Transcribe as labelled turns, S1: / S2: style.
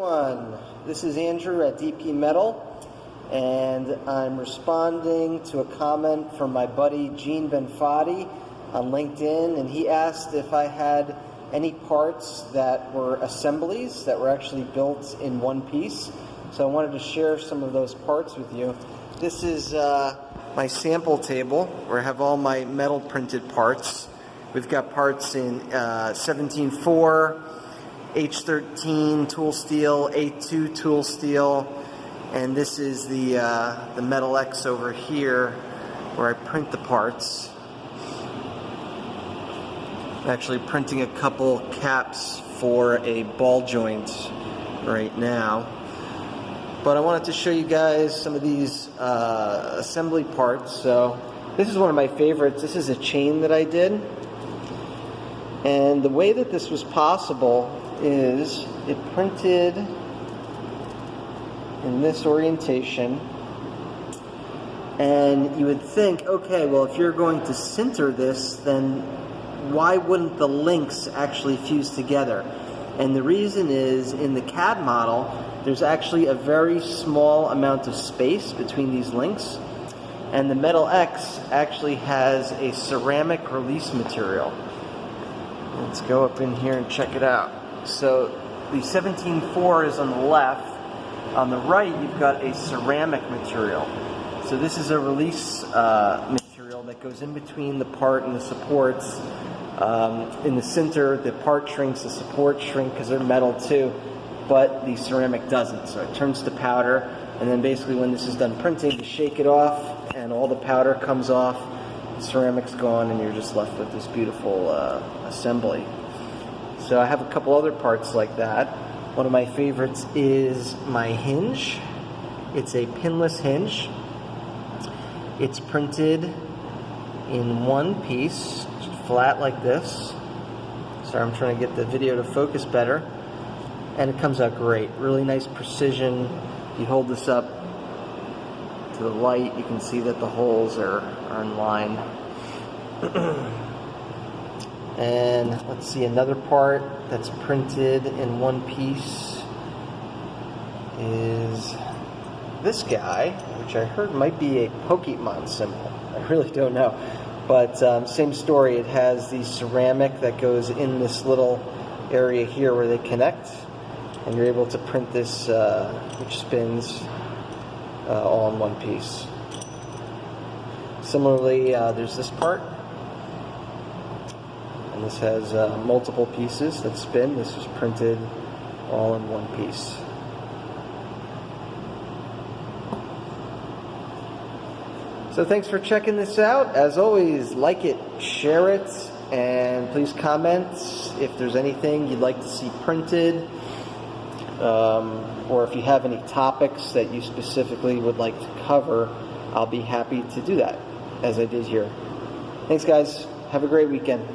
S1: everyone, this is Andrew at DP Metal, and I'm responding to a comment from my buddy Gene Benfatti on LinkedIn, and he asked if I had any parts that were assemblies that were actually built in one piece. So I wanted to share some of those parts with you. This is my sample table where I have all my metal printed parts. We've got parts in 17.4, H13 tool steel, A2 tool steel, and this is the Metal X over here where I print the parts. I'm actually printing a couple caps for a ball joint right now. But I wanted to show you guys some of these assembly parts. So this is one of my favorites. This is a chain that I did. And the way that this was possible is it printed in this orientation. And you would think, okay, well, if you're going to sinter this, then why wouldn't the links actually fuse together? And the reason is, in the CAD model, there's actually a very small amount of space between these links. And the Metal X actually has a ceramic release material. Let's go up in here and check it out. So the 17.4 is on the left. On the right, you've got a ceramic material. So this is a release material that goes in between the part and the supports. In the center, the part shrinks, the supports shrink because they're metal too, but the ceramic doesn't. So it turns to powder, and then basically when this is done printing, you shake it off, and all the powder comes off, the ceramic's gone, and you're just left with this beautiful assembly. So I have a couple other parts like that. One of my favorites is my hinge. It's a pinless hinge. It's printed in one piece, flat like this. Sorry, I'm trying to get the video to focus better. And it comes out great. Really nice precision. If you hold this up to the light, you can see that the holes are in line. And let's see, another part that's printed in one piece is this guy, which I heard might be a Pokemon symbol. I really don't know. But same story, it has the ceramic that goes in this little area here where they connect, and you're able to print this, which spins all in one piece. Similarly, there's this part, and this has multiple pieces that spin. This is printed all in one piece. So thanks for checking this out. As always, like it, share it, and please comment if there's anything you'd like to see printed, or if you have any topics that you specifically would like to cover. I'll be happy to do that, as I did here. Thanks, guys. Have a great weekend.